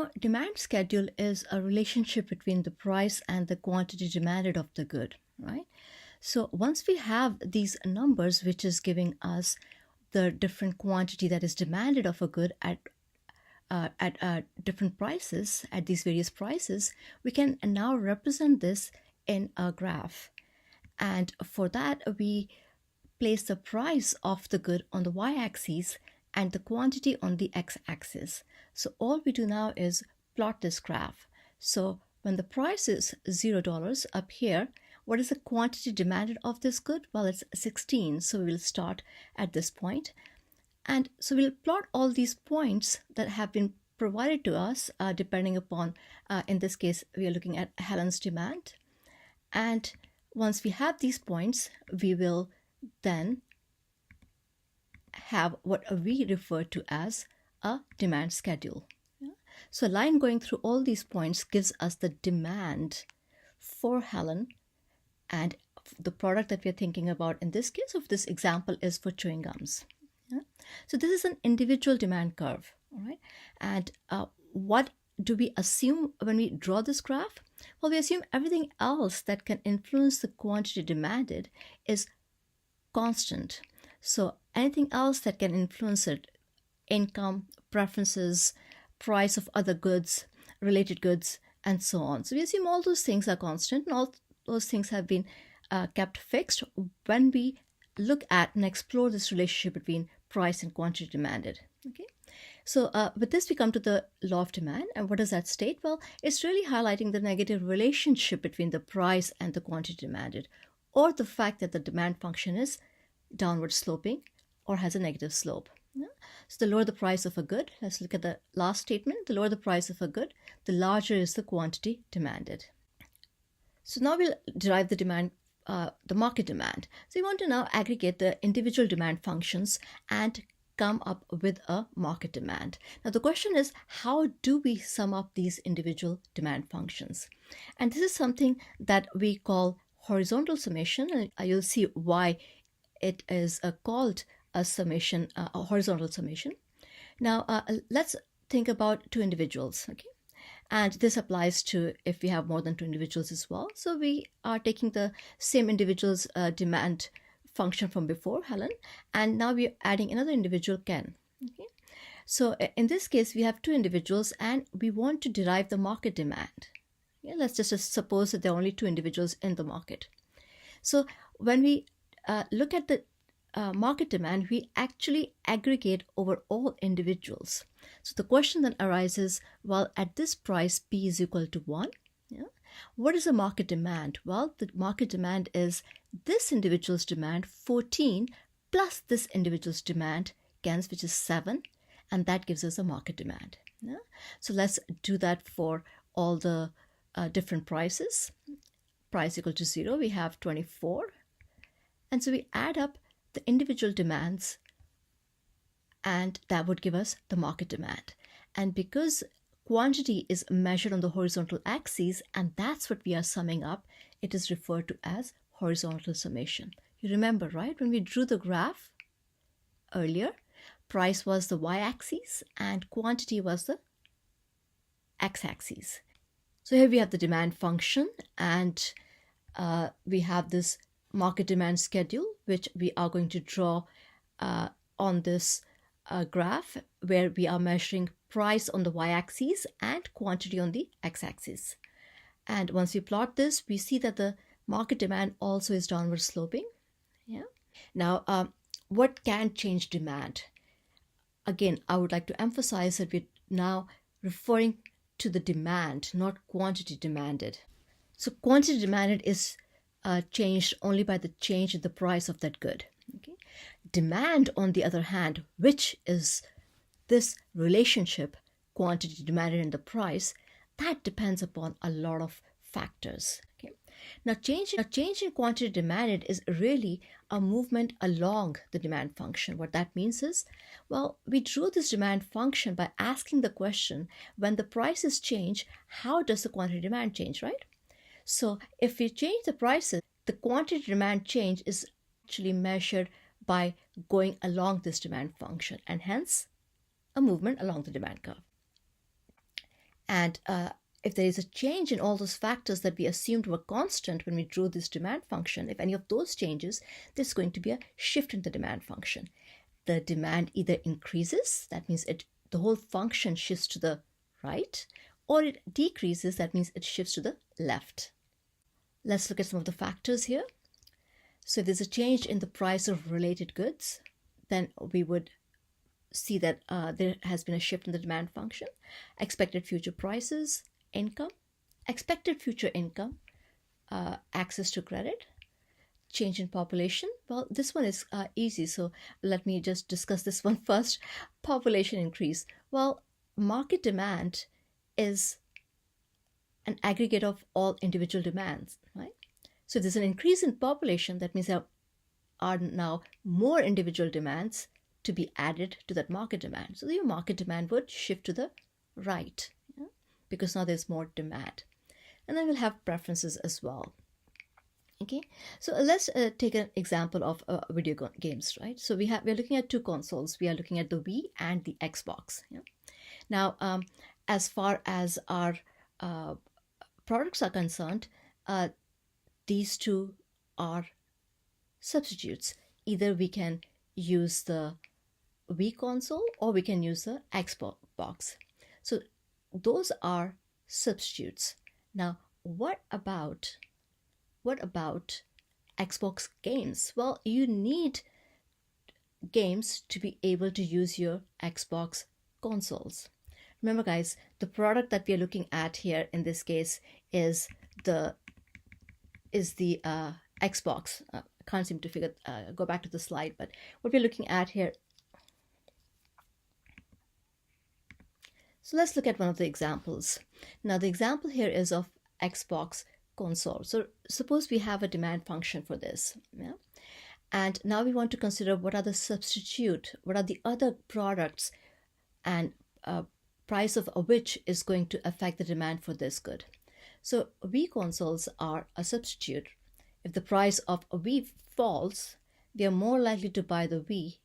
Now, demand schedule is a relationship between the price and the quantity demanded of the good, right? So once we have these numbers, which is giving us the different quantity that is demanded of a good at different prices, at these various prices, we can now represent this in a graph. And for that, we place the price of the good on the y-axis and the quantity on the x-axis. So all we do now is plot this graph. So when the price is $0 up here, what is the quantity demanded of this good? Well, it's 16. So we'll start at this point. And so we'll plot all these points that have been provided to us depending upon, in this case, we are looking at Helen's demand. And once we have these points, we will then have what we refer to as a demand schedule. So a line going through all these points gives us the demand for Helen, and the product that we're thinking about in this case of this example is for chewing gums. So this is an individual demand curve, all right? And what do we assume when we draw this graph? Well, we assume everything else that can influence the quantity demanded is constant. So anything else that can influence it, income, preferences, price of other goods, related goods, and so on. So we assume all those things are constant, and all those things have been kept fixed when we look at and explore this relationship between price and quantity demanded. Okay, so with this we come to the law of demand, and what does that state? Well, it's really highlighting the negative relationship between the price and the quantity demanded, or the fact that the demand function is downward sloping or has a negative slope. So the lower the price of a good, let's look at the last statement, the lower the price of a good, the larger is the quantity demanded. So now we'll derive the demand, the market demand. So we want to now aggregate the individual demand functions and come up with a market demand. Now the question is, how do we sum up these individual demand functions? And this is something that we call horizontal summation, and you'll see why it is called a summation, a horizontal summation. Now let's think about two individuals, okay? And this applies to if we have more than two individuals as well. So we are taking the same individual's demand function from before, Helen, and now we're adding another individual, Ken. Okay? So in this case, we have two individuals and we want to derive the market demand. Yeah, let's just suppose that there are only two individuals in the market. So when we look at the market demand, we actually aggregate over all individuals. So the question then arises, well, at this price, P is equal to 1. Yeah? What is the market demand? Well, the market demand is this individual's demand, 14, plus this individual's demand, Ken's, which is 7, and that gives us a market demand. Yeah? So let's do that for all the different prices. Price equal to 0, we have 24. And so we add up the individual demands, and that would give us the market demand. And because quantity is measured on the horizontal axis, and that's what we are summing up, it is referred to as horizontal summation. You remember, right? When we drew the graph earlier, price was the y-axis and quantity was the x-axis. So here we have the demand function, and we have this market demand schedule, which we are going to draw on this graph, where we are measuring price on the y-axis and quantity on the x-axis. And once we plot this, we see that the market demand also is downward sloping. Yeah. Now, what can change demand? Again, I would like to emphasize that we're now referring to the demand, not quantity demanded. So quantity demanded is changed only by the change in the price of that good. Okay? Demand, on the other hand, which is this relationship, quantity demanded and the price, that depends upon a lot of factors. Okay? Now, change in quantity demanded is really a movement along the demand function. What that means is, well, we drew this demand function by asking the question, when the prices change, how does the quantity demand change, right? So if we change the prices, the quantity demand change is actually measured by going along this demand function, and hence a movement along the demand curve. And if there is a change in all those factors that we assumed were constant when we drew this demand function, if any of those changes, there's going to be a shift in the demand function. The demand either increases, that means the whole function shifts to the right, or it decreases, that means it shifts to the left. Let's look at some of the factors here. So if there's a change in the price of related goods, then we would see that there has been a shift in the demand function. Expected future prices, income, expected future income, access to credit, change in population. Well, this one is easy, so let me just discuss this one first. Population increase. Well, market demand is an aggregate of all individual demands, right? So if there's an increase in population, that means there are now more individual demands to be added to that market demand. So your market demand would shift to the right, because now there's more demand. And then we'll have preferences as well. Okay, so let's take an example of video games, right? So we're looking at two consoles. We are looking at the Wii and the Xbox. Yeah? Now, as far as our products are concerned, these two are substitutes. Either we can use the Wii console or we can use the Xbox. So those are substitutes. Now, what about Xbox games? Well, you need games to be able to use your Xbox consoles. Remember, guys, the product that we are looking at here in this case is the Xbox. I can't seem to go back to the slide, but what we're looking at here. So let's look at one of the examples. Now, the example here is of Xbox console. So suppose we have a demand function for this, yeah? And now we want to consider what are the other products and price of which is going to affect the demand for this good. So Wii consoles are a substitute. If the price of a Wii falls, we are more likely to buy the Wii,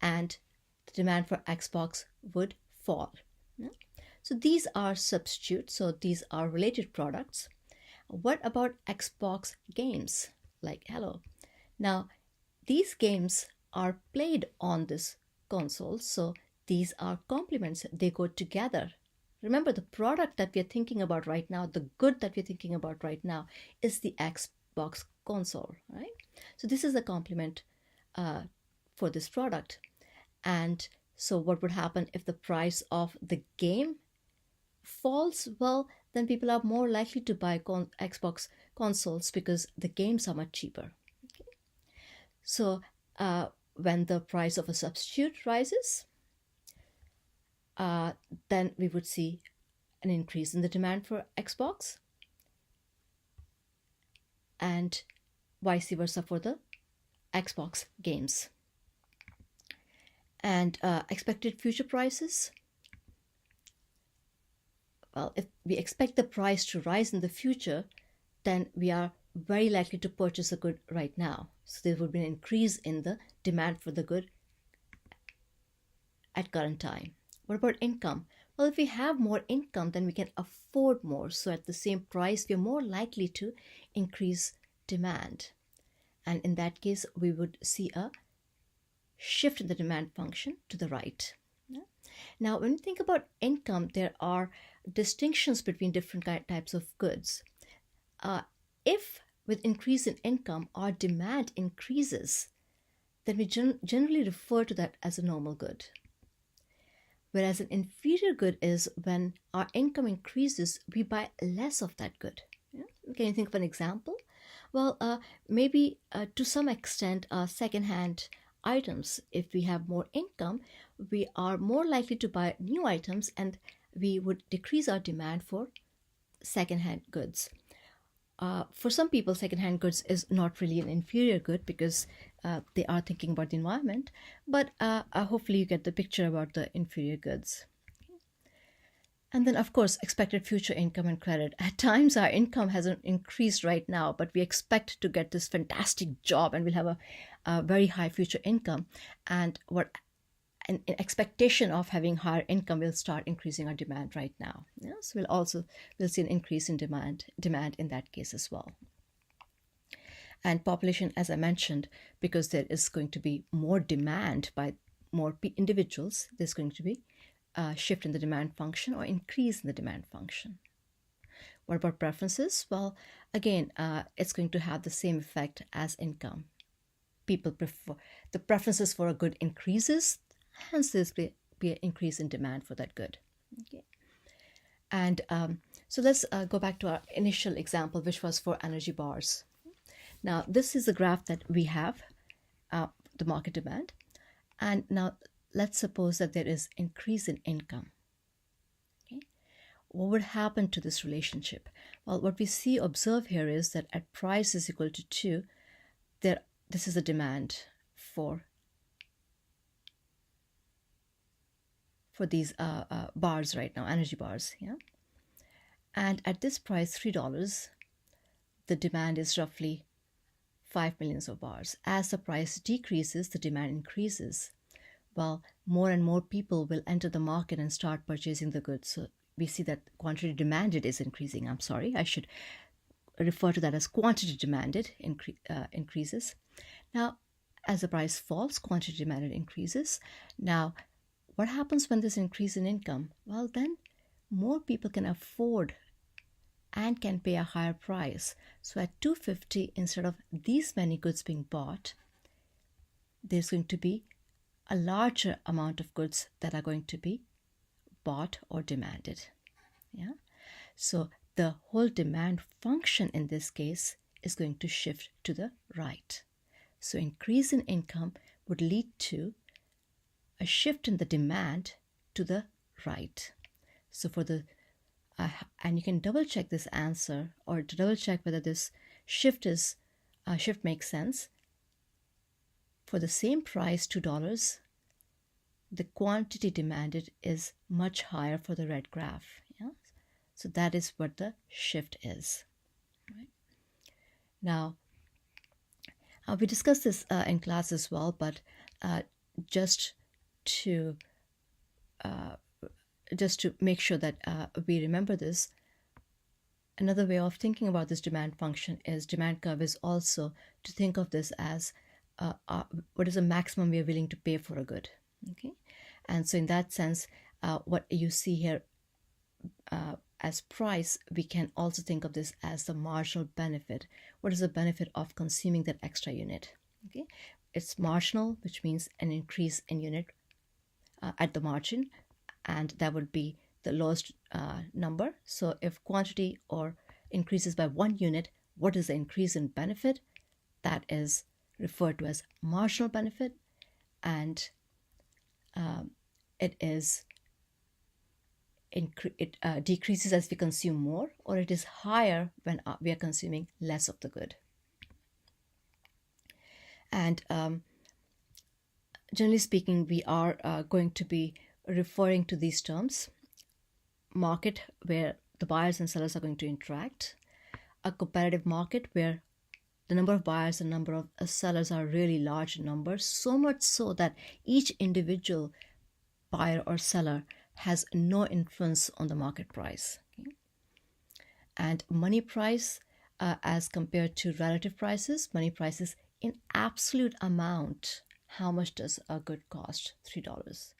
and the demand for Xbox would fall. Yeah? So these are substitutes, so these are related products. What about Xbox games like Halo? Now, these games are played on this console, so these are complements. They go together. Remember, the product that we're thinking about right now, the good that we're thinking about right now, is the Xbox console, right? So this is a complement for this product. And so what would happen if the price of the game falls? Well, then people are more likely to buy Xbox consoles because the games are much cheaper. Okay? So when the price of a substitute rises, then we would see an increase in the demand for Xbox, and vice versa for the Xbox games. And expected future prices. Well, if we expect the price to rise in the future, then we are very likely to purchase a good right now. So there would be an increase in the demand for the good at current time. What about income? Well, if we have more income, then we can afford more. So at the same price, we are more likely to increase demand. And in that case, we would see a shift in the demand function to the right. Yeah? Now, when you think about income, there are distinctions between different types of goods. If with increase in income, our demand increases, then we generally refer to that as a normal good. Whereas an inferior good is when our income increases, we buy less of that good. Yeah? Can you think of an example? Well, maybe to some extent, second-hand items. If we have more income, we are more likely to buy new items, and we would decrease our demand for second-hand goods. For some people, second-hand goods is not really an inferior good because they are thinking about the environment, but hopefully you get the picture about the inferior goods. And then, of course, expected future income and credit. At times, our income hasn't increased right now, but we expect to get this fantastic job and we'll have a very high future income. And what an expectation of having higher income will start increasing our demand right now. Yeah? So we'll see an increase in demand in that case as well. And population, as I mentioned, because there is going to be more demand by more individuals, there's going to be a shift in the demand function or increase in the demand function. What about preferences? Well, again, it's going to have the same effect as income. People prefer, the preferences for a good increases, hence there's be an increase in demand for that good. Okay. And so let's go back to our initial example, which was for energy bars. Now, this is the graph that we have, the market demand. And now let's suppose that there is increase in income. Okay. What would happen to this relationship? Well, what we observe here is that at price is equal to 2, this is the demand for these bars right now, energy bars. Yeah. And at this price, $3, the demand is roughly 5 million of bars. As the price decreases, the demand increases. Well, more and more people will enter the market and start purchasing the goods. So we see that quantity demanded is increasing. I'm sorry, I should refer to that as quantity demanded increases. Now, as the price falls, quantity demanded increases. Now, what happens when there's increase in income? Well, then more people can afford and can pay a higher price. So at $2.50, instead of these many goods being bought, there's going to be a larger amount of goods that are going to be bought or demanded. Yeah. So the whole demand function in this case is going to shift to the right. So increase in income would lead to a shift in the demand to the right. So for the and you can double check this answer, or to double check whether this shift makes sense. For the same price, $2, the quantity demanded is much higher for the red graph. Yeah? So that is what the shift is. Right? Now, we discussed this in class as well, but just to make sure that we remember this, another way of thinking about this demand function is demand curve is also to think of this as what is the maximum we are willing to pay for a good. Okay, and so in that sense, what you see here as price, we can also think of this as the marginal benefit. What is the benefit of consuming that extra unit? Okay, it's marginal, which means an increase in unit at the margin, and that would be the lowest number. So if quantity or increases by 1 unit, what is the increase in benefit? That is referred to as marginal benefit, and it decreases as we consume more, or it is higher when we are consuming less of the good. And generally speaking, we are going to be referring to these terms: market, where the buyers and sellers are going to interact; a competitive market, where the number of buyers and number of sellers are really large numbers, so much so that each individual buyer or seller has no influence on the market price. Okay? And money price, as compared to relative prices, money prices in absolute amount. How much does a good cost? $3.